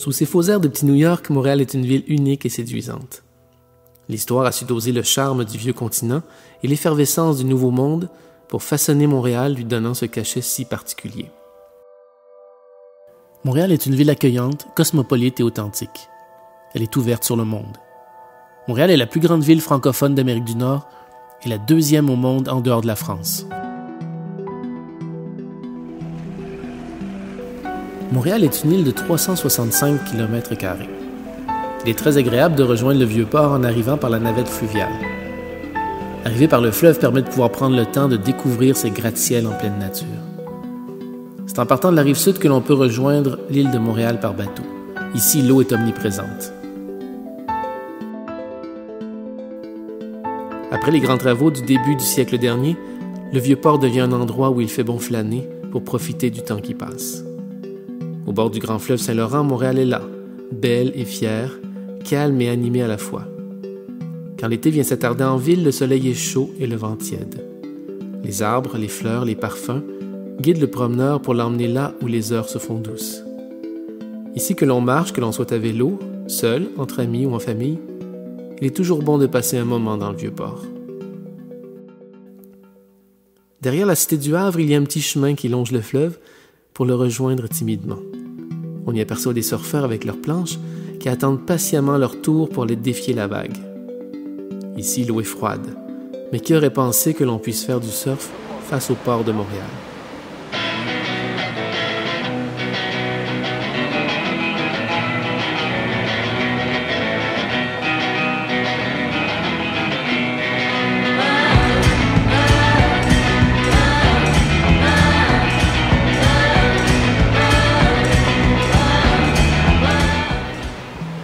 Sous ses faux airs de petit New York, Montréal est une ville unique et séduisante. L'histoire a su doser le charme du vieux continent et l'effervescence du nouveau monde pour façonner Montréal, lui donnant ce cachet si particulier. Montréal est une ville accueillante, cosmopolite et authentique. Elle est ouverte sur le monde. Montréal est la plus grande ville francophone d'Amérique du Nord et la deuxième au monde en dehors de la France. Montréal est une île de 365 km². Il est très agréable de rejoindre le Vieux-Port en arrivant par la navette fluviale. Arriver par le fleuve permet de pouvoir prendre le temps de découvrir ces gratte-ciels en pleine nature. C'est en partant de la rive sud que l'on peut rejoindre l'île de Montréal par bateau. Ici, l'eau est omniprésente. Après les grands travaux du début du siècle dernier, le Vieux-Port devient un endroit où il fait bon flâner pour profiter du temps qui passe. Au bord du grand fleuve Saint-Laurent, Montréal est là, belle et fière, calme et animée à la fois. Quand l'été vient s'attarder en ville, le soleil est chaud et le vent tiède. Les arbres, les fleurs, les parfums guident le promeneur pour l'emmener là où les heures se font douces. Ici, que l'on marche, que l'on soit à vélo, seul, entre amis ou en famille, il est toujours bon de passer un moment dans le Vieux-Port. Derrière la cité du Havre, il y a un petit chemin qui longe le fleuve pour le rejoindre timidement. On y aperçoit des surfeurs avec leurs planches qui attendent patiemment leur tour pour aller défier la vague. Ici, l'eau est froide, mais qui aurait pensé que l'on puisse faire du surf face au port de Montréal?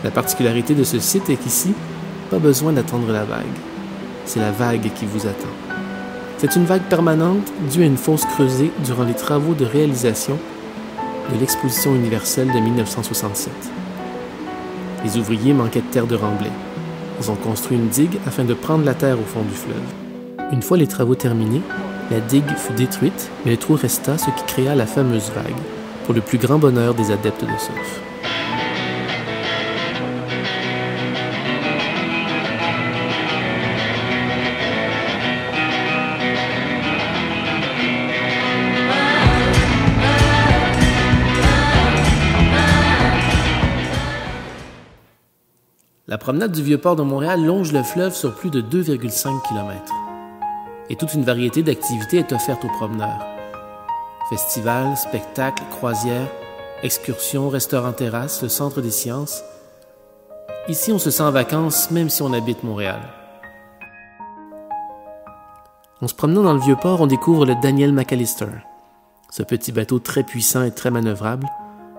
La particularité de ce site est qu'ici, pas besoin d'attendre la vague. C'est la vague qui vous attend. C'est une vague permanente due à une fosse creusée durant les travaux de réalisation de l'Exposition universelle de 1967. Les ouvriers manquaient de terre de remblai. Ils ont construit une digue afin de prendre la terre au fond du fleuve. Une fois les travaux terminés, la digue fut détruite, mais le trou resta, ce qui créa la fameuse vague, pour le plus grand bonheur des adeptes de surf. La promenade du Vieux-Port de Montréal longe le fleuve sur plus de 2,5 km. Et toute une variété d'activités est offerte aux promeneurs. Festivals, spectacles, croisières, excursions, restaurants-terrasses, le centre des sciences. Ici, on se sent en vacances même si on habite Montréal. En se promenant dans le Vieux-Port, on découvre le Daniel McAllister, ce petit bateau très puissant et très manœuvrable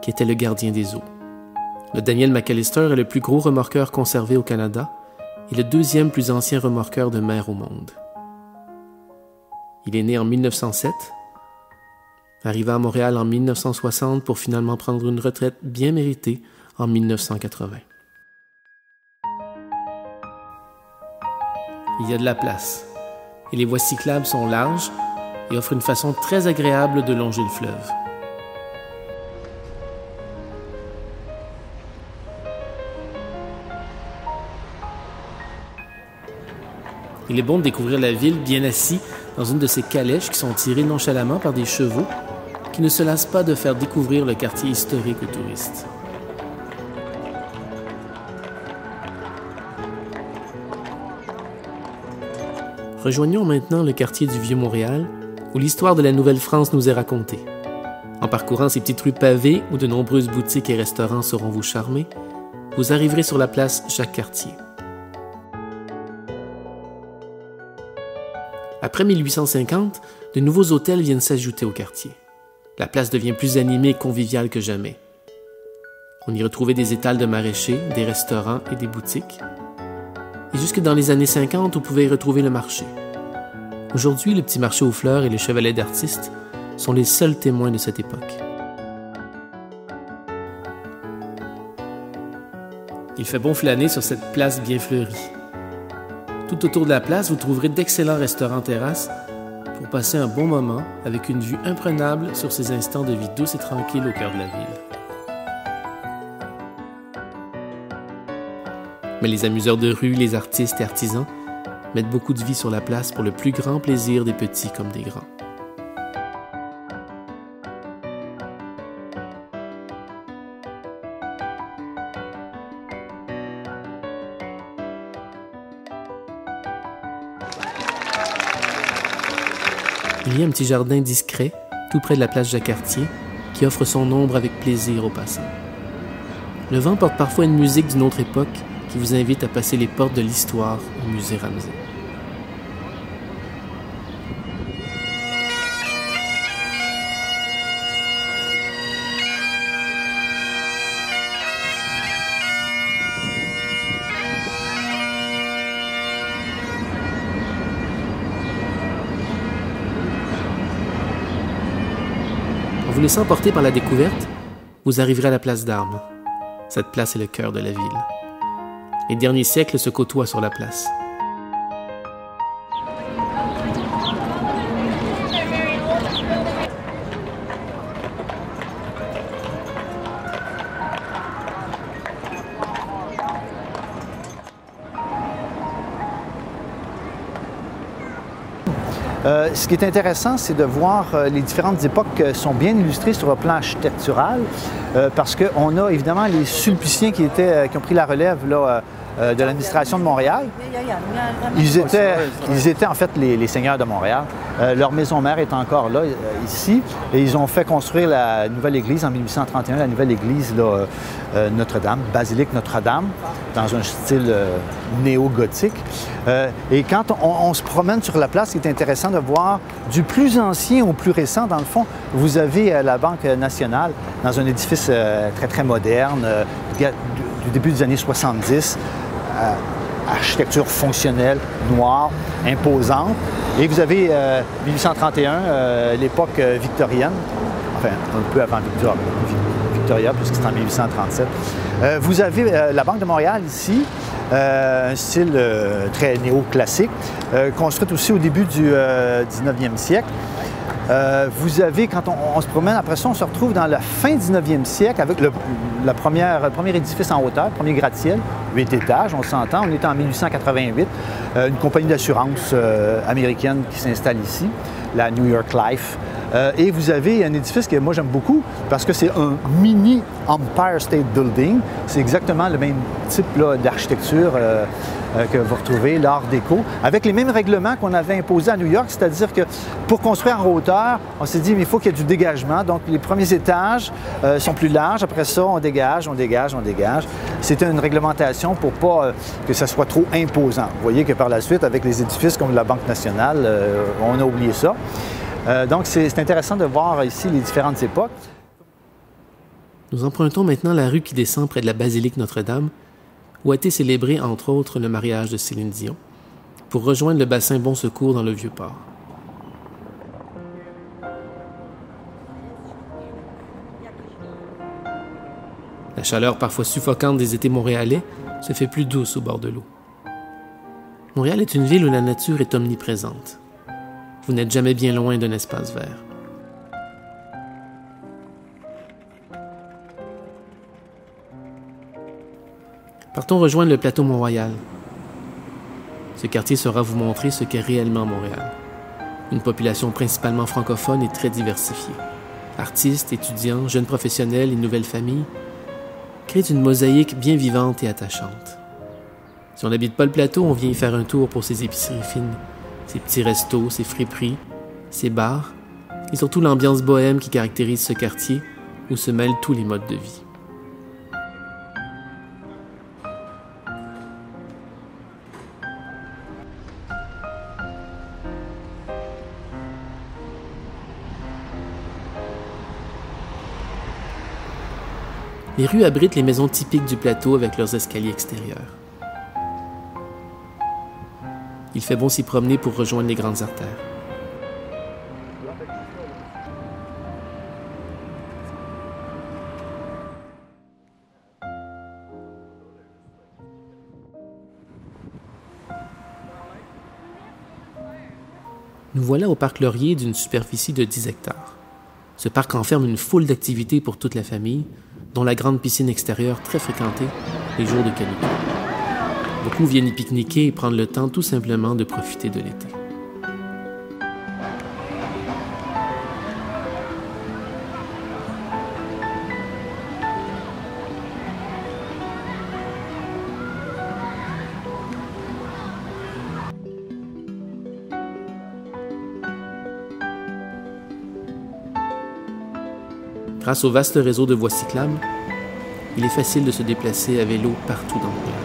qui était le gardien des eaux. Le Daniel McAllister est le plus gros remorqueur conservé au Canada et le deuxième plus ancien remorqueur de mer au monde. Il est né en 1907, arriva à Montréal en 1960 pour finalement prendre une retraite bien méritée en 1980. Il y a de la place et les voies cyclables sont larges et offrent une façon très agréable de longer le fleuve. Il est bon de découvrir la ville bien assis dans une de ces calèches qui sont tirées nonchalamment par des chevaux qui ne se lassent pas de faire découvrir le quartier historique aux touristes. Rejoignons maintenant le quartier du Vieux-Montréal, où l'histoire de la Nouvelle-France nous est racontée. En parcourant ces petites rues pavées où de nombreuses boutiques et restaurants sauront vous charmer, vous arriverez sur la place Jacques-Cartier. Après 1850, de nouveaux hôtels viennent s'ajouter au quartier. La place devient plus animée et conviviale que jamais. On y retrouvait des étals de maraîchers, des restaurants et des boutiques. Et jusque dans les années 50, on pouvait y retrouver le marché. Aujourd'hui, le petit marché aux fleurs et le chevalet d'artistes sont les seuls témoins de cette époque. Il fait bon flâner sur cette place bien fleurie. Tout autour de la place, vous trouverez d'excellents restaurants-terrasses pour passer un bon moment avec une vue imprenable sur ces instants de vie douce et tranquille au cœur de la ville. Mais les amuseurs de rue, les artistes et artisans mettent beaucoup de vie sur la place pour le plus grand plaisir des petits comme des grands. Il y a un petit jardin discret, tout près de la place Jacques-Cartier, qui offre son ombre avec plaisir aux passants. Le vent porte parfois une musique d'une autre époque qui vous invite à passer les portes de l'histoire au musée Ramsay. En vous laissant porter par la découverte, vous arriverez à la place d'Armes. Cette place est le cœur de la ville. Les derniers siècles se côtoient sur la place. Ce qui est intéressant, c'est de voir les différentes époques sont bien illustrées sur le plan architectural, parce qu'on a évidemment les Sulpiciens qui ont pris la relève là, de l'administration de Montréal. Ils étaient en fait les seigneurs de Montréal. Leur maison mère est encore là, ici, et ils ont fait construire la nouvelle église en 1831, la nouvelle église là, Notre-Dame, basilique Notre-Dame, dans un style néo-gothique. Et quand on se promène sur la place, c'est intéressant de voir du plus ancien au plus récent. Dans le fond, vous avez la Banque nationale dans un édifice très, très moderne, du début des années 70, architecture fonctionnelle, noire, imposante. Et vous avez 1831, l'époque victorienne, enfin un peu avant Victoria, puisque c'est en 1837. Vous avez la Banque de Montréal ici, un style très néoclassique, construite aussi au début du 19e siècle. Vous avez, quand on se promène, après ça, on se retrouve dans la fin 19e siècle avec le premier édifice en hauteur, le premier gratte-ciel, 8 étages, on s'entend. On est en 1888, une compagnie d'assurance américaine qui s'installe ici, la New York Life. Et vous avez un édifice que moi j'aime beaucoup parce que c'est un mini Empire State Building. C'est exactement le même type d'architecture que vous retrouvez, l'Art déco, avec les mêmes règlements qu'on avait imposés à New York, c'est-à-dire que pour construire en hauteur, on s'est dit mais il faut qu'il y ait du dégagement. Donc les premiers étages sont plus larges, après ça on dégage, on dégage, on dégage. C'était une réglementation pour pas que ça soit trop imposant. Vous voyez que par la suite, avec les édifices comme la Banque nationale, on a oublié ça. Donc, c'est intéressant de voir ici les différentes époques. Nous empruntons maintenant la rue qui descend près de la basilique Notre-Dame, où a été célébré, entre autres, le mariage de Céline Dion, pour rejoindre le bassin Bon Secours dans le Vieux-Port. La chaleur parfois suffocante des étés montréalais se fait plus douce au bord de l'eau. Montréal est une ville où la nature est omniprésente. Vous n'êtes jamais bien loin d'un espace vert. Partons rejoindre le plateau Mont-Royal. Ce quartier saura vous montrer ce qu'est réellement Montréal. Une population principalement francophone et très diversifiée. Artistes, étudiants, jeunes professionnels et nouvelles familles créent une mosaïque bien vivante et attachante. Si on n'habite pas le plateau, on vient y faire un tour pour ses épiceries fines, ses petits restos, ses friperies, ses bars, et surtout l'ambiance bohème qui caractérise ce quartier où se mêlent tous les modes de vie. Les rues abritent les maisons typiques du plateau avec leurs escaliers extérieurs. Il fait bon s'y promener pour rejoindre les grandes artères. Nous voilà au parc Laurier d'une superficie de 10 hectares. Ce parc renferme une foule d'activités pour toute la famille, dont la grande piscine extérieure très fréquentée les jours de canicule. Beaucoup viennent y pique-niquer et prendre le temps tout simplement de profiter de l'été. Grâce au vaste réseau de voies cyclables, il est facile de se déplacer à vélo partout dans Montréal.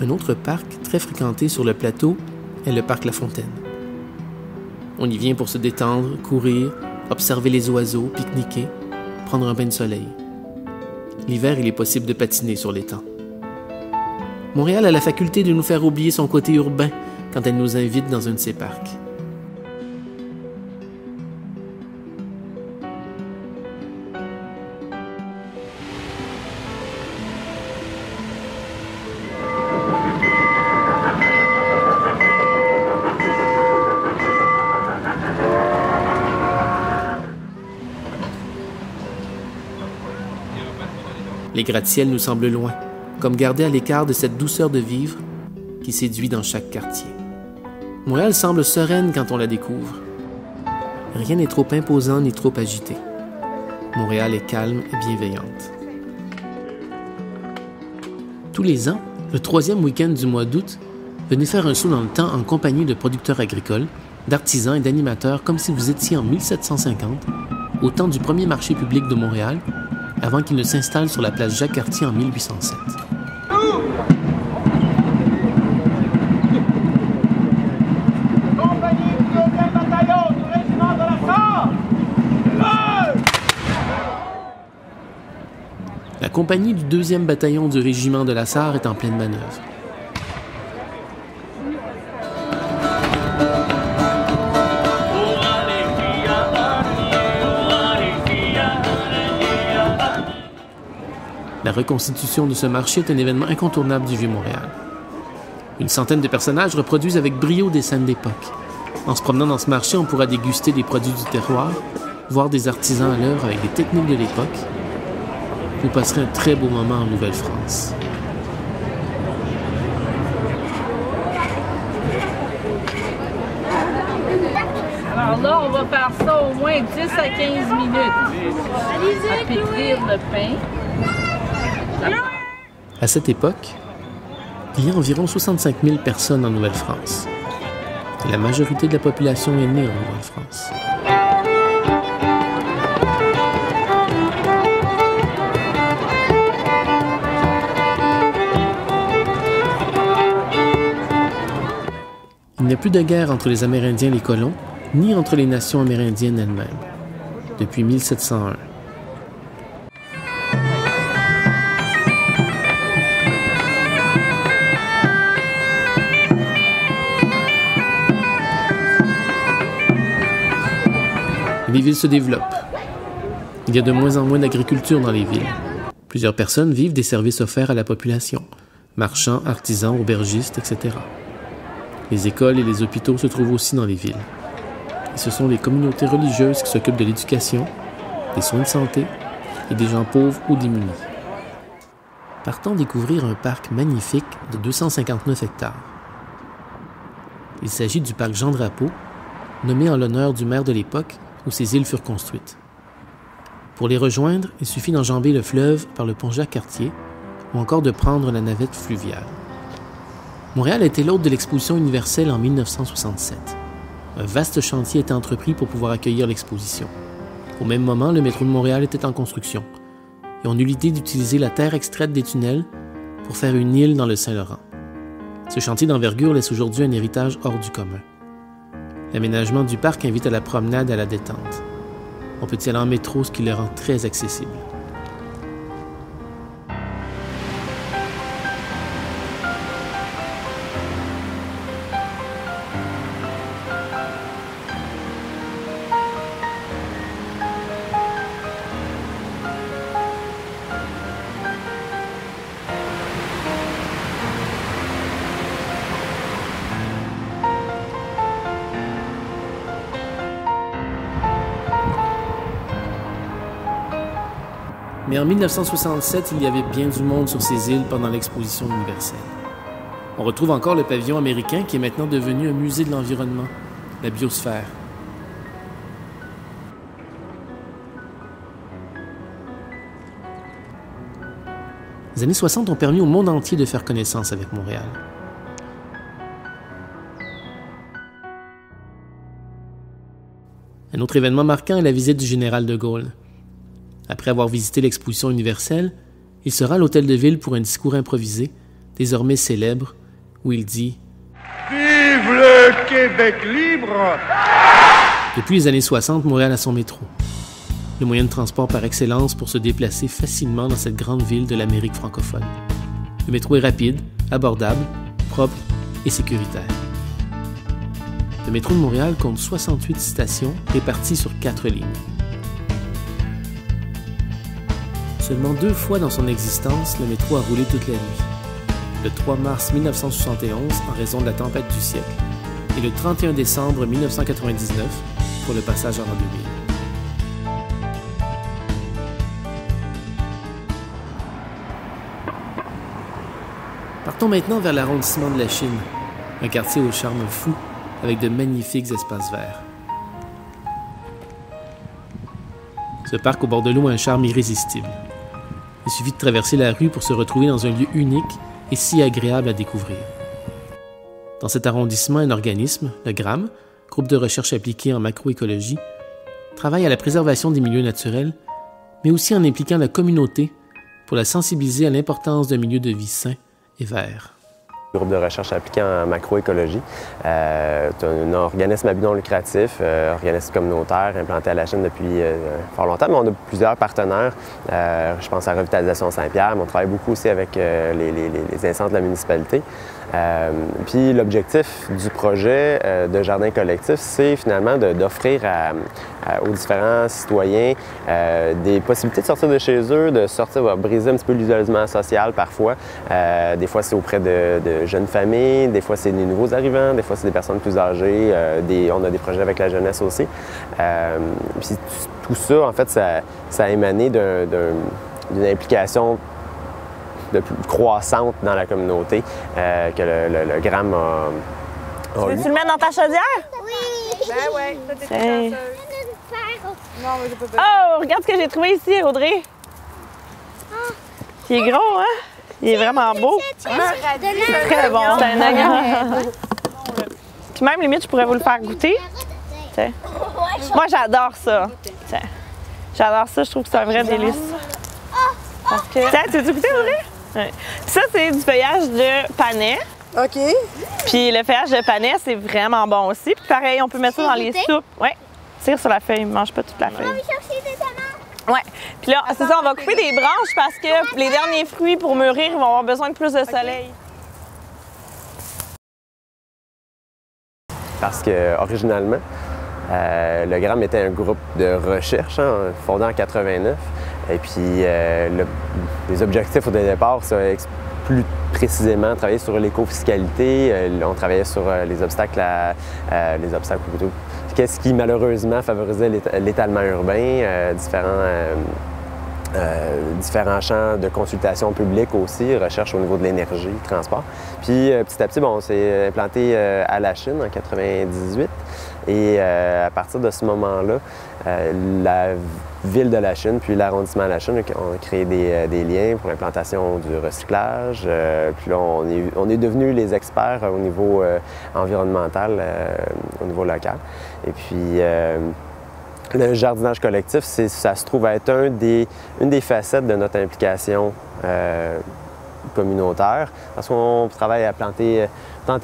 Un autre parc très fréquenté sur le plateau est le parc La Fontaine. On y vient pour se détendre, courir, observer les oiseaux, pique-niquer, prendre un bain de soleil. L'hiver, il est possible de patiner sur l'étang. Montréal a la faculté de nous faire oublier son côté urbain quand elle nous invite dans un de ses parcs. Les gratte-ciels nous semblent loin, comme gardés à l'écart de cette douceur de vivre qui séduit dans chaque quartier. Montréal semble sereine quand on la découvre. Rien n'est trop imposant ni trop agité. Montréal est calme et bienveillante. Tous les ans, le 3e week-end du mois d'août, venez faire un saut dans le temps en compagnie de producteurs agricoles, d'artisans et d'animateurs comme si vous étiez en 1750, au temps du premier marché public de Montréal, avant qu'il ne s'installe sur la place Jacques-Cartier en 1807. Compagnie du 2e bataillon du régiment de la Sarre! La compagnie du 2e bataillon du régiment de la Sarre est en pleine manœuvre. La reconstitution de ce marché est un événement incontournable du Vieux-Montréal. Une centaine de personnages reproduisent avec brio des scènes d'époque. En se promenant dans ce marché, on pourra déguster des produits du terroir, voir des artisans à l'œuvre avec des techniques de l'époque. Vous passerez un très beau moment en Nouvelle-France. Alors là, on va faire ça au moins 10 à 15 minutes. À pétrir le pain. À cette époque, il y a environ 65 000 personnes en Nouvelle-France. La majorité de la population est née en Nouvelle-France. Il n'y a plus de guerre entre les Amérindiens et les colons, ni entre les nations amérindiennes elles-mêmes, depuis 1701. Les villes se développent. Il y a de moins en moins d'agriculture dans les villes. Plusieurs personnes vivent des services offerts à la population, marchands, artisans, aubergistes, etc. Les écoles et les hôpitaux se trouvent aussi dans les villes. Et ce sont les communautés religieuses qui s'occupent de l'éducation, des soins de santé et des gens pauvres ou démunis. Partons découvrir un parc magnifique de 259 hectares. Il s'agit du parc Jean-Drapeau, nommé en l'honneur du maire de l'époque où ces îles furent construites. Pour les rejoindre, il suffit d'enjamber le fleuve par le pont Jacques-Cartier ou encore de prendre la navette fluviale. Montréal a été l'hôte de l'exposition universelle en 1967. Un vaste chantier était entrepris pour pouvoir accueillir l'exposition. Au même moment, le métro de Montréal était en construction et on eut l'idée d'utiliser la terre extraite des tunnels pour faire une île dans le Saint-Laurent. Ce chantier d'envergure laisse aujourd'hui un héritage hors du commun. L'aménagement du parc invite à la promenade et à la détente. On peut y aller en métro, ce qui le rend très accessible. Mais en 1967, il y avait bien du monde sur ces îles pendant l'exposition universelle. On retrouve encore le pavillon américain qui est maintenant devenu un musée de l'environnement, la biosphère. Les années 60 ont permis au monde entier de faire connaissance avec Montréal. Un autre événement marquant est la visite du général de Gaulle. Après avoir visité l'exposition universelle, il se rend à l'hôtel de ville pour un discours improvisé, désormais célèbre, où il dit « Vive le Québec libre !» Depuis les années 60, Montréal a son métro, le moyen de transport par excellence pour se déplacer facilement dans cette grande ville de l'Amérique francophone. Le métro est rapide, abordable, propre et sécuritaire. Le métro de Montréal compte 68 stations réparties sur 4 lignes. Seulement 2 fois dans son existence, le métro a roulé toute la nuit. Le 3 mars 1971 en raison de la tempête du siècle et le 31 décembre 1999 pour le passage en l'an 2000. Partons maintenant vers l'arrondissement de la Chine, un quartier au charme fou avec de magnifiques espaces verts. Ce parc au bord de l'eau a un charme irrésistible. Il suffit de traverser la rue pour se retrouver dans un lieu unique et si agréable à découvrir. Dans cet arrondissement, un organisme, le GRAM, groupe de recherche appliquée en macroécologie, travaille à la préservation des milieux naturels, mais aussi en impliquant la communauté pour la sensibiliser à l'importance d'un milieu de vie sain et vert. Le groupe de recherche appliqué en macroécologie. C'est un organisme à but non lucratif, organisme communautaire implanté à la Chine depuis fort longtemps, mais on a plusieurs partenaires. Je pense à Revitalisation Saint-Pierre, mais on travaille beaucoup aussi avec les instances de la municipalité. Puis l'objectif du projet de jardin collectif, c'est finalement d'offrir aux différents citoyens des possibilités de sortir de chez eux, de sortir, briser un petit peu l'isolement social parfois. Des fois, c'est auprès de jeunes familles, des fois, c'est des nouveaux arrivants, des fois, c'est des personnes plus âgées. On a des projets avec la jeunesse aussi. Puis tout ça, en fait, ça a émané d'une implication croissante dans la communauté que le GRAM a eu. Tu le mets dans ta chaudière? Ben ouais, ça t'es chanceuse. Non, mais je peux pas. Oh, regarde ce que j'ai trouvé ici, Audrey. Il est gros, hein? Il est vraiment beau. Très bon. C'est un agent. Puis même, limite, je pourrais vous le faire goûter. T'sais. Moi, j'adore ça. T'sais. J'adore ça, je trouve que c'est un vrai délice. Parce que... Tiens, tu veux goûter, Audrey? Ouais. Ça, c'est du feuillage de panais. OK. Puis le feuillage de panais, c'est vraiment bon aussi. Puis pareil, on peut mettre ça dans les soupes. Oui. Tire sur la feuille, mange pas toute la feuille. On va chercher des tomates. Oui. Puis là, c'est ça, on va couper des branches parce que les derniers fruits, pour mûrir, ils vont avoir besoin de plus de soleil. Parce que originalement, le GRAM était un groupe de recherche fondé en 89. Et puis, les objectifs au départ, ça plus précisément travailler sur l'écofiscalité. On travaillait sur les obstacles plutôt. Qu'est-ce qui malheureusement favorisait l'étalement urbain, différents champs de consultation publique aussi, recherche au niveau de l'énergie, le transport. Puis petit à petit, on s'est implanté à la Chine en 98 et à partir de ce moment-là, la ville de la Chine puis l'arrondissement de la Chine ont créé des liens pour l'implantation du recyclage. Puis là, on est devenus les experts au niveau environnemental, au niveau local. Et puis, le jardinage collectif, ça se trouve être une des facettes de notre implication communautaire, parce qu'on travaille à planter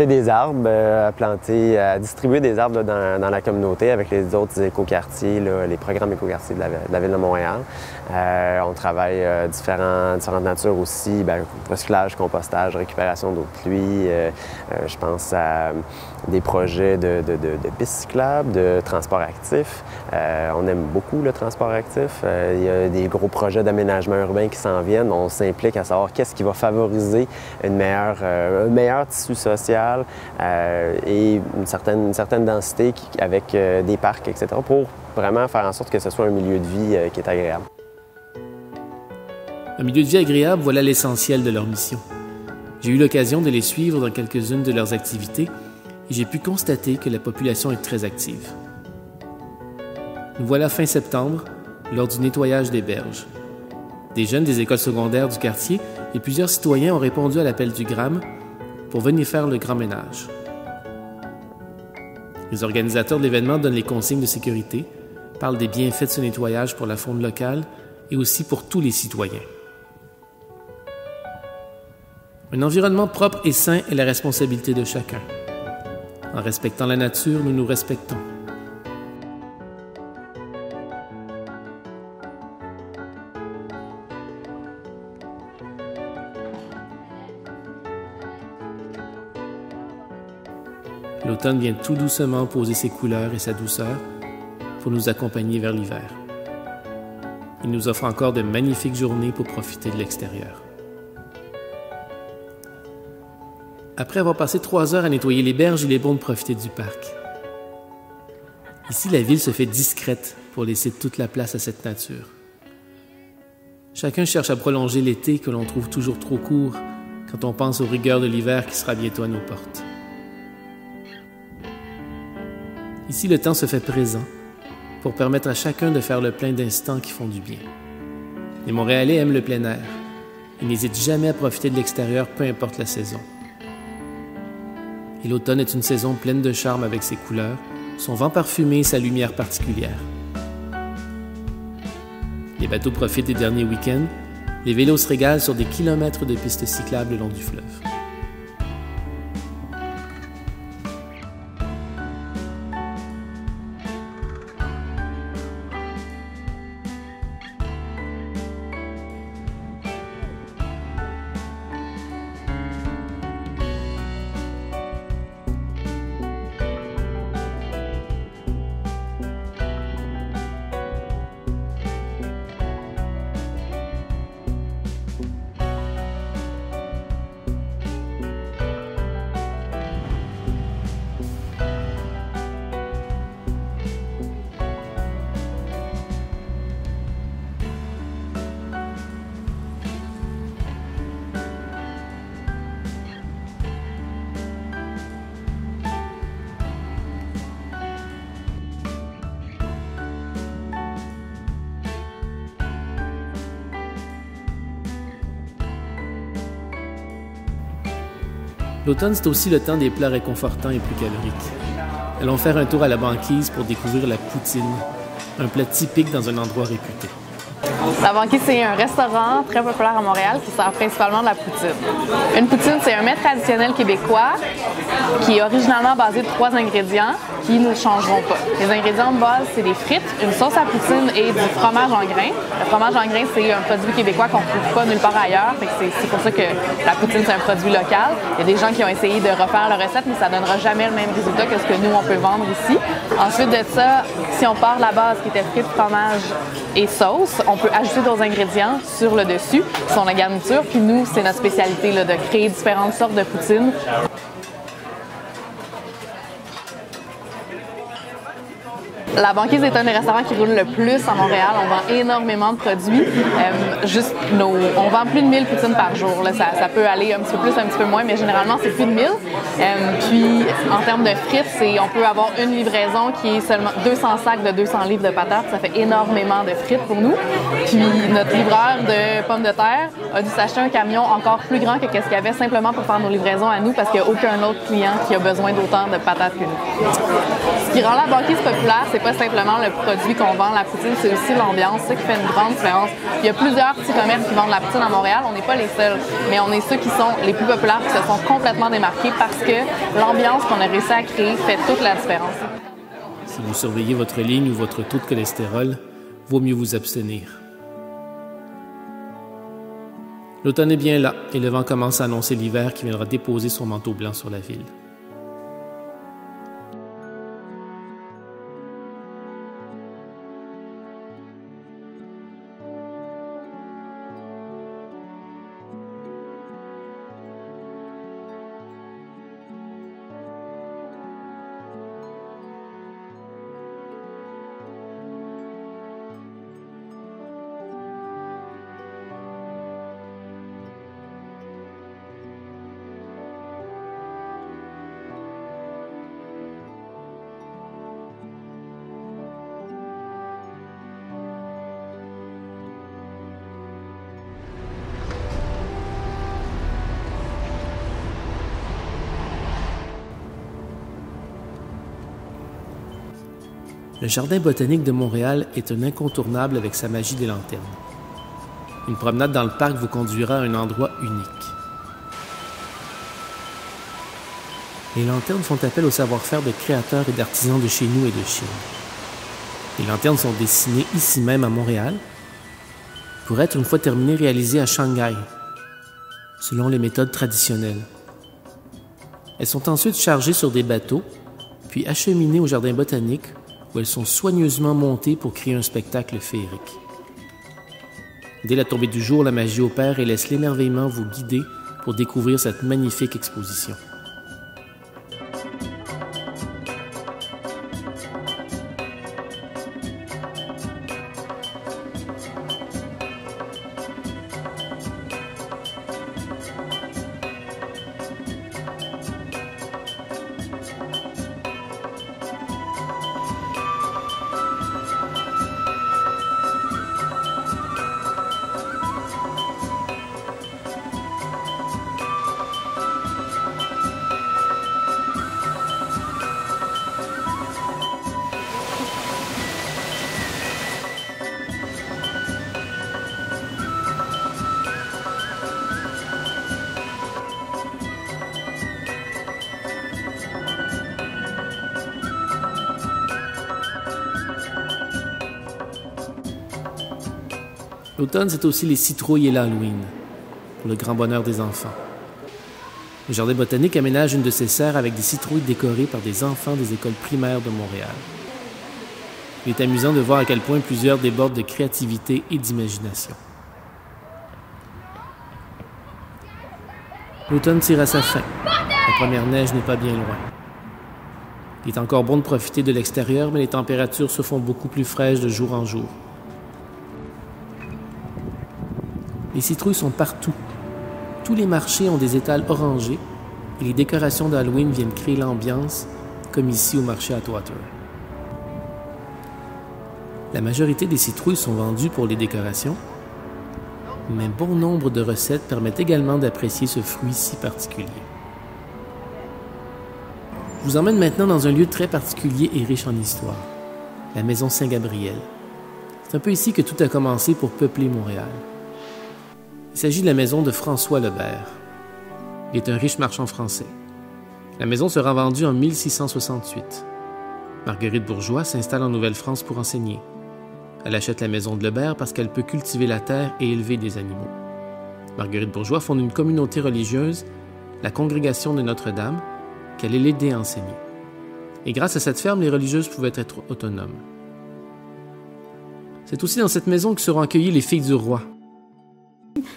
des arbres, à distribuer des arbres dans la communauté avec les autres écoquartiers, les programmes écoquartiers de la Ville de Montréal. On travaille différentes natures aussi, recyclage, compostage, récupération d'eau de pluie. Je pense à des projets de pistes cyclables, de transport actif. On aime beaucoup le transport actif. Il y a des gros projets d'aménagement urbain qui s'en viennent. On s'implique à savoir qu'est-ce qui va favoriser un meilleur tissu social et une certaine densité avec des parcs, etc., pour vraiment faire en sorte que ce soit un milieu de vie qui est agréable. Un milieu de vie agréable, voilà l'essentiel de leur mission. J'ai eu l'occasion de les suivre dans quelques-unes de leurs activités et j'ai pu constater que la population est très active. Nous voilà fin septembre, lors du nettoyage des berges. Des jeunes des écoles secondaires du quartier et plusieurs citoyens ont répondu à l'appel du GRAM pour venir faire le grand ménage. Les organisateurs de l'événement donnent les consignes de sécurité, parlent des bienfaits de ce nettoyage pour la faune locale et aussi pour tous les citoyens. Un environnement propre et sain est la responsabilité de chacun. En respectant la nature, nous nous respectons. L'automne vient tout doucement poser ses couleurs et sa douceur pour nous accompagner vers l'hiver. Il nous offre encore de magnifiques journées pour profiter de l'extérieur. Après avoir passé 3 heures à nettoyer les berges, il est bon de profiter du parc. Ici, la ville se fait discrète pour laisser toute la place à cette nature. Chacun cherche à prolonger l'été que l'on trouve toujours trop court quand on pense aux rigueurs de l'hiver qui sera bientôt à nos portes. Ici, le temps se fait présent pour permettre à chacun de faire le plein d'instants qui font du bien. Les Montréalais aiment le plein air. Ils n'hésitent jamais à profiter de l'extérieur, peu importe la saison. Et l'automne est une saison pleine de charme avec ses couleurs, son vent parfumé et sa lumière particulière. Les bateaux profitent des derniers week-ends, les vélos se régalent sur des kilomètres de pistes cyclables le long du fleuve. L'automne, c'est aussi le temps des plats réconfortants et plus caloriques. Allons faire un tour à la banquise pour découvrir la poutine, un plat typique dans un endroit réputé. La banquise, c'est un restaurant très populaire à Montréal qui sert principalement de la poutine. Une poutine, c'est un mets traditionnel québécois qui est originalement basé de 3 ingrédients qui ne changeront pas. Les ingrédients de base, c'est des frites, une sauce à poutine et du fromage en grains. Le fromage en grains, c'est un produit québécois qu'on ne trouve pas nulle part ailleurs. C'est pour ça que la poutine, c'est un produit local. Il y a des gens qui ont essayé de refaire la recette, mais ça ne donnera jamais le même résultat que ce que nous, on peut vendre ici. Ensuite de ça, si on part de la base qui était frites, fromage et sauce, on peut ajouter d'autres ingrédients sur le dessus, qui sont la garniture. Puis nous, c'est notre spécialité là, de créer différentes sortes de poutines. La banquise est un des restaurants qui roule le plus à Montréal. On vend énormément de produits. On vend plus de 1000 poutines par jour. Là, ça peut aller un petit peu plus, un petit peu moins, mais généralement, c'est plus de 1000. Puis, en termes de frites, on peut avoir une livraison qui est seulement 200 sacs de 200 livres de patates. Ça fait énormément de frites pour nous. Puis, notre livreur de pommes de terre a dû s'acheter un camion encore plus grand que ce qu'il y avait simplement pour faire nos livraisons à nous parce qu'il n'y a aucun autre client qui a besoin d'autant de patates que nous. Ce qui rend la banquise populaire, c'est pas simplement le produit qu'on vend, la poutine, c'est aussi l'ambiance, c'est ça qui fait une grande différence. Il y a plusieurs petits commerces qui vendent la poutine à Montréal, on n'est pas les seuls, mais on est ceux qui sont les plus populaires, qui se sont complètement démarqués parce que l'ambiance qu'on a réussi à créer fait toute la différence. Si vous surveillez votre ligne ou votre taux de cholestérol, vaut mieux vous abstenir. L'automne est bien là et le vent commence à annoncer l'hiver qui viendra déposer son manteau blanc sur la ville. Le Jardin botanique de Montréal est un incontournable avec sa magie des lanternes. Une promenade dans le parc vous conduira à un endroit unique. Les lanternes font appel au savoir-faire de créateurs et d'artisans de chez nous et de Chine. Les lanternes sont dessinées ici même à Montréal pour être une fois terminées réalisées à Shanghai, selon les méthodes traditionnelles. Elles sont ensuite chargées sur des bateaux, puis acheminées au Jardin botanique où elles sont soigneusement montées pour créer un spectacle féerique. Dès la tombée du jour, la magie opère et laisse l'émerveillement vous guider pour découvrir cette magnifique exposition. L'automne, c'est aussi les citrouilles et l'Halloween, pour le grand bonheur des enfants. Le Jardin botanique aménage une de ses serres avec des citrouilles décorées par des enfants des écoles primaires de Montréal. Il est amusant de voir à quel point plusieurs débordent de créativité et d'imagination. L'automne tire à sa fin. La première neige n'est pas bien loin. Il est encore bon de profiter de l'extérieur, mais les températures se font beaucoup plus fraîches de jour en jour. Les citrouilles sont partout. Tous les marchés ont des étals orangés et les décorations d'Halloween viennent créer l'ambiance, comme ici au marché Atwater. La majorité des citrouilles sont vendues pour les décorations, mais bon nombre de recettes permettent également d'apprécier ce fruit si particulier. Je vous emmène maintenant dans un lieu très particulier et riche en histoire, la Maison Saint-Gabriel. C'est un peu ici que tout a commencé pour peupler Montréal. Il s'agit de la maison de François Lebert. Il est un riche marchand français. La maison sera vendue en 1668. Marguerite Bourgeois s'installe en Nouvelle-France pour enseigner. Elle achète la maison de Lebert parce qu'elle peut cultiver la terre et élever des animaux. Marguerite Bourgeois fonde une communauté religieuse, la Congrégation de Notre-Dame, qu'elle est l'aidée à enseigner. Et grâce à cette ferme, les religieuses pouvaient être autonomes. C'est aussi dans cette maison que seront accueillies les filles du roi.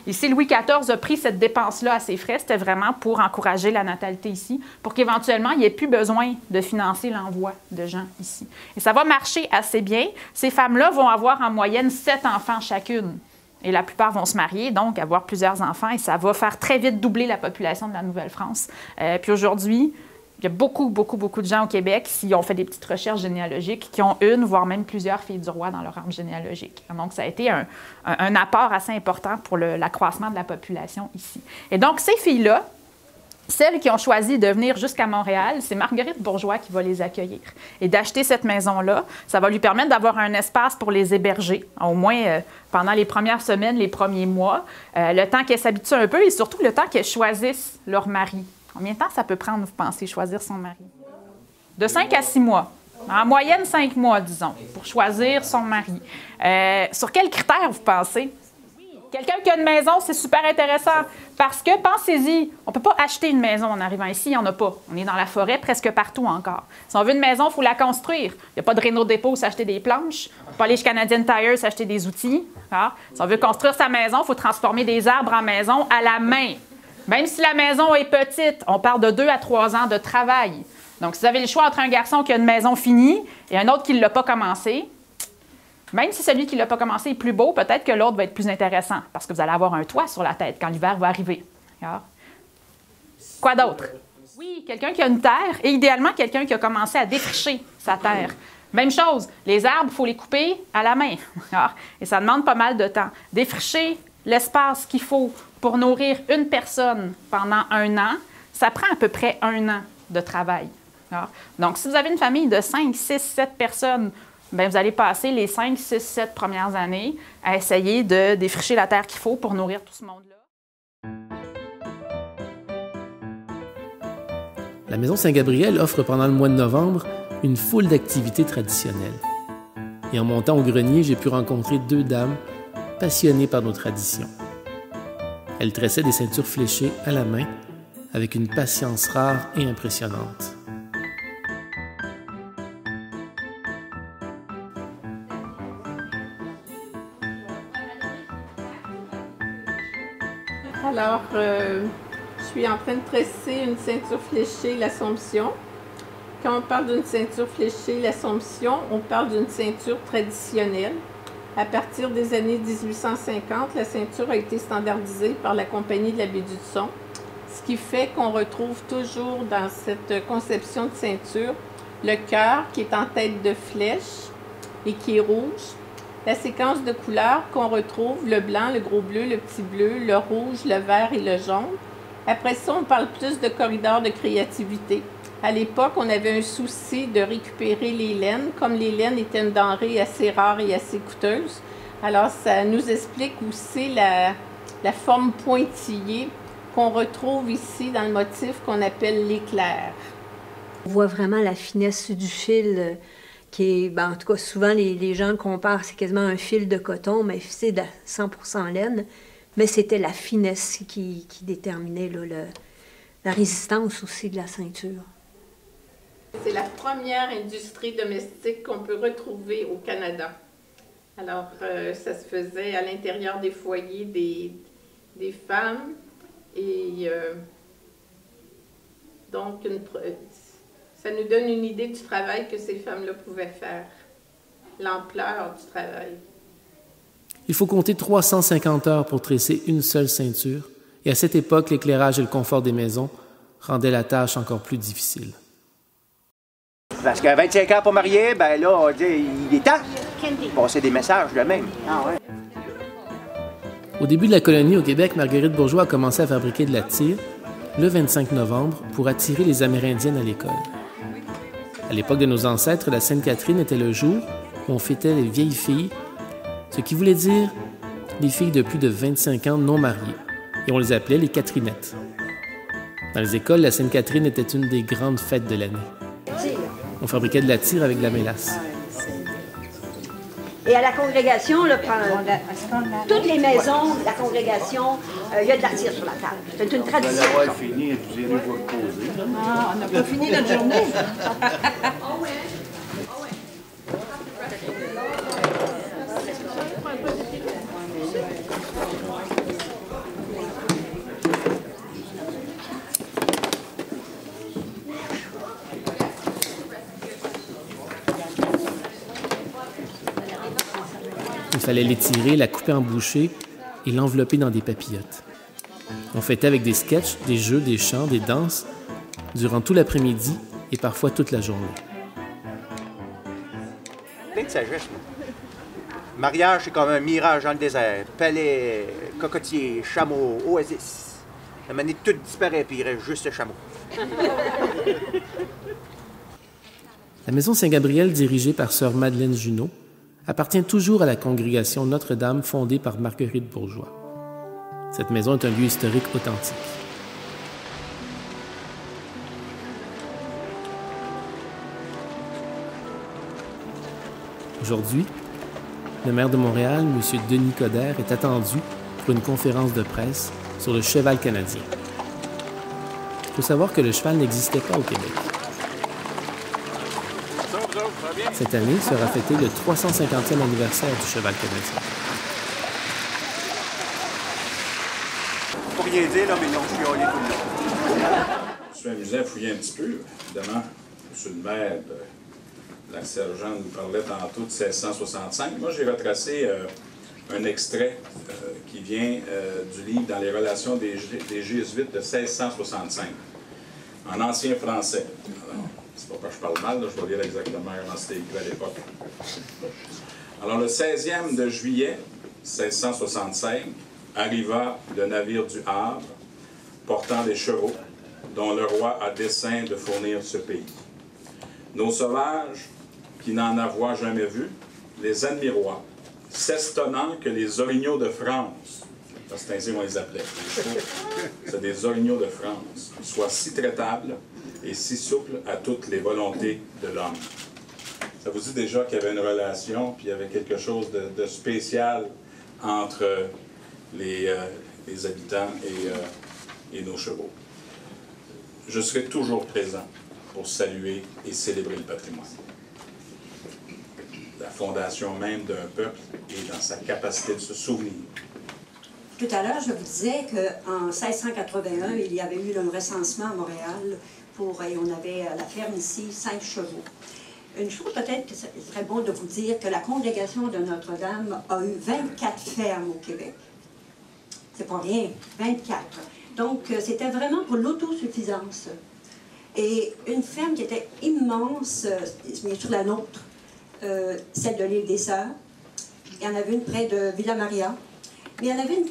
Ici, Louis XIV a pris cette dépense-là à ses frais. C'était vraiment pour encourager la natalité ici, pour qu'éventuellement, il n'y ait plus besoin de financer l'envoi de gens ici. Et ça va marcher assez bien. Ces femmes-là vont avoir en moyenne 7 enfants chacune. Et la plupart vont se marier, donc avoir plusieurs enfants. Et ça va faire très vite doubler la population de la Nouvelle-France. Puis aujourd'hui, il y a beaucoup de gens au Québec, s'ils ont fait des petites recherches généalogiques, qui ont une, voire même plusieurs filles du roi dans leur arbre généalogique. Donc, ça a été un apport assez important pour l'accroissement de la population ici. Et donc, ces filles-là, celles qui ont choisi de venir jusqu'à Montréal, c'est Marguerite Bourgeois qui va les accueillir. Et d'acheter cette maison-là, ça va lui permettre d'avoir un espace pour les héberger, au moins pendant les premières semaines, les premiers mois, le temps qu'elles s'habituent un peu et surtout le temps qu'elles choisissent leur mari. Combien de temps ça peut prendre, vous pensez, choisir son mari? De 5 à 6 mois. En moyenne, 5 mois, disons, pour choisir son mari. Sur quels critères, vous pensez? Quelqu'un qui a une maison, c'est super intéressant parce que, pensez-y, on ne peut pas acheter une maison en arrivant ici, il n'y en a pas. On est dans la forêt presque partout encore. Si on veut une maison, il faut la construire. Il n'y a pas de Renault Dépôt s'acheter des planches. On ne peut pas aller chez Canadian Tire s'acheter des outils. Si on veut construire sa maison, il faut transformer des arbres en maison à la main. Même si la maison est petite, on parle de 2 à 3 ans de travail. Donc, si vous avez le choix entre un garçon qui a une maison finie et un autre qui ne l'a pas commencé, même si celui qui ne l'a pas commencé est plus beau, peut-être que l'autre va être plus intéressant parce que vous allez avoir un toit sur la tête quand l'hiver va arriver. Alors, quoi d'autre? Oui, quelqu'un qui a une terre et idéalement quelqu'un qui a commencé à défricher sa terre. Même chose, les arbres, il faut les couper à la main. Alors, et ça demande pas mal de temps. Défricher l'espace qu'il faut pour nourrir une personne pendant 1 an, ça prend à peu près 1 an de travail. Alors, donc, si vous avez une famille de 5, 6, 7 personnes, bien, vous allez passer les 5, 6, 7 premières années à essayer de défricher la terre qu'il faut pour nourrir tout ce monde-là. La Maison Saint-Gabriel offre pendant le mois de novembre une foule d'activités traditionnelles. Et en montant au grenier, j'ai pu rencontrer 2 dames passionnées par nos traditions. Elles tressaient des ceintures fléchées à la main avec une patience rare et impressionnante. Alors, je suis en train de tresser une ceinture fléchée, l'Assomption. Quand on parle d'une ceinture fléchée, l'Assomption, on parle d'une ceinture traditionnelle. À partir des années 1850, la ceinture a été standardisée par la Compagnie de la baie du Son, ce qui fait qu'on retrouve toujours dans cette conception de ceinture le cœur qui est en tête de flèche et qui est rouge. La séquence de couleurs qu'on retrouve, le blanc, le gros bleu, le petit bleu, le rouge, le vert et le jaune. Après ça, on parle plus de corridors de créativité. À l'époque, on avait un souci de récupérer les laines. Comme les laines étaient une denrée assez rare et assez coûteuse, alors ça nous explique aussi la forme pointillée qu'on retrouve ici dans le motif qu'on appelle l'éclair. On voit vraiment la finesse du fil qui est, ben, en tout cas, souvent les gens le comparent, c'est quasiment un fil de coton, mais c'est de 100% laine. Mais c'était la finesse qui déterminait là, la résistance aussi de la ceinture. C'est la première industrie domestique qu'on peut retrouver au Canada. Alors, ça se faisait à l'intérieur des foyers des femmes. Et donc, ça nous donne une idée du travail que ces femmes-là pouvaient faire, l'ampleur du travail. Il faut compter 350 heures pour tresser une seule ceinture, et à cette époque, l'éclairage et le confort des maisons rendaient la tâche encore plus difficile. Parce qu'à 25 ans pour marier, ben là, on dit, il est temps de passer des messages de même. Ah ouais. Au début de la colonie au Québec, Marguerite Bourgeois a commencé à fabriquer de la tire le 25 novembre pour attirer les Amérindiennes à l'école. À l'époque de nos ancêtres, la Sainte-Catherine était le jour où on fêtait les vieilles filles, ce qui voulait dire les filles de plus de 25 ans non mariées, et on les appelait les Catherinettes. Dans les écoles, la Sainte-Catherine était une des grandes fêtes de l'année. On fabriquait de la tire avec de la mélasse. Et à la congrégation, là, toutes les maisons, la congrégation, il y a de la tire sur la table. C'est une tradition. Vous allez avoir fini, vous irez vous reposer. Ah, on n'a pas fini notre journée. Il fallait l'étirer, la couper en bouchées et l'envelopper dans des papillotes. On fêtait avec des sketchs, des jeux, des chants, des danses, durant tout l'après-midi et parfois toute la journée. Plein de sagesse, moi. Mariage, c'est comme un mirage dans le désert. Palais, cocotier, chameau, oasis. La manière tout disparaît, puis il reste juste le chameau. La Maison Saint-Gabriel, dirigée par sœur Madeleine Junot, appartient toujours à la congrégation Notre-Dame fondée par Marguerite Bourgeois. Cette maison est un lieu historique authentique. Aujourd'hui, le maire de Montréal, M. Denis Coderre, est attendu pour une conférence de presse sur le cheval canadien. Il faut savoir que le cheval n'existait pas au Québec. Cette année sera fêté le 350e anniversaire du cheval canadien. Pour rien dire, là, mais ils l'ont chiolé tout le long. Je suis amusé à fouiller un petit peu, évidemment, sur le maire. La sergente nous parlait tantôt de 1665. Moi, j'ai retracé un extrait qui vient du livre Dans les relations des Jésuites de 1665, en ancien français. Alors, c'est pas que je parle mal, là, je vais lire exactement comment c'était écrit à l'époque. Alors, le 16e de juillet 1665, arriva le navire du Havre, portant des chevaux, dont le roi a dessein de fournir ce pays. Nos sauvages qui n'en avoient jamais vu, les Admirois, s'estonnant que les orignaux de France, parce que c'est ainsi qu'on les appelait, c'est des orignaux de France, soient si traitables et si souples à toutes les volontés de l'homme. Ça vous dit déjà qu'il y avait une relation, puis il y avait quelque chose de spécial entre les habitants et nos chevaux. Je serai toujours présent pour saluer et célébrer le patrimoine. La fondation même d'un peuple est dans sa capacité de se souvenir. Tout à l'heure, je vous disais qu'en 1681, il y avait eu un recensement à Montréal et on avait à la ferme ici 5 chevaux. Une chose peut-être que ce serait bon de vous dire que la congrégation de Notre-Dame a eu 24 fermes au Québec. C'est pas rien, 24. Donc, c'était vraiment pour l'autosuffisance. Et une ferme qui était immense, bien sûr la nôtre, celle de l'île des Sœurs. Il y en avait une près de Villa-Maria. Mais il y en avait une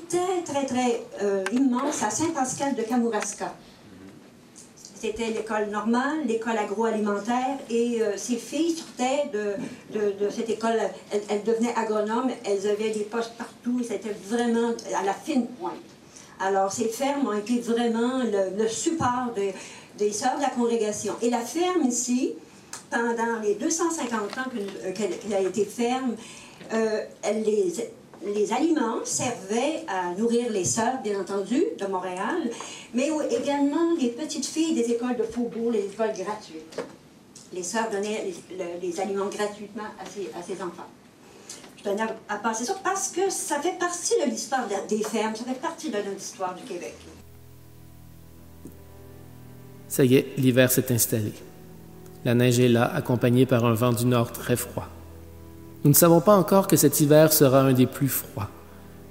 très immense à Saint-Pascal de Kamouraska. C'était l'école normale, l'école agroalimentaire, et ces filles sortaient de cette école, elles devenaient agronomes, elles avaient des postes partout, c'était vraiment à la fine pointe. Alors ces fermes ont été vraiment le support des sœurs de la congrégation. Et la ferme ici, pendant les 250 ans qu'elle a été ferme, les aliments servaient à nourrir les sœurs, bien entendu, de Montréal, mais également les petites filles des écoles de faubourg, les écoles gratuites. Les sœurs donnaient les aliments gratuitement à ces enfants. Je tenais à passer ça parce que ça fait partie de l'histoire des fermes, ça fait partie de notre histoire du Québec. Ça y est, l'hiver s'est installé. La neige est là, accompagnée par un vent du nord très froid. Nous ne savons pas encore que cet hiver sera un des plus froids.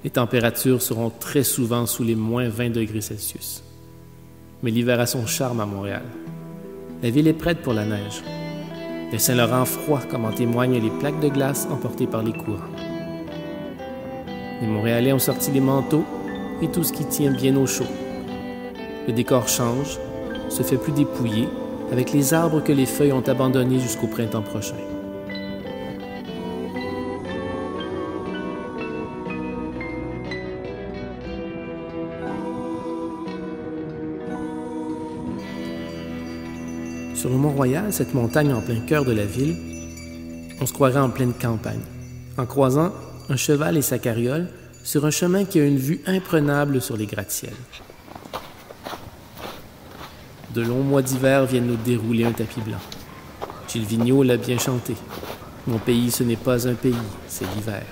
Les températures seront très souvent sous les moins 20 degrés Celsius. Mais l'hiver a son charme à Montréal. La ville est prête pour la neige. Le Saint-Laurent froid, comme en témoignent les plaques de glace emportées par les courants. Les Montréalais ont sorti les manteaux et tout ce qui tient bien au chaud. Le décor change, se fait plus dépouillé, avec les arbres que les feuilles ont abandonnés jusqu'au printemps prochain. Sur le Mont-Royal, cette montagne en plein cœur de la ville, on se croirait en pleine campagne, en croisant un cheval et sa carriole sur un chemin qui a une vue imprenable sur les gratte-ciels. De longs mois d'hiver viennent nous dérouler un tapis blanc. Gilles Vigneault l'a bien chanté. Mon pays, ce n'est pas un pays, c'est l'hiver.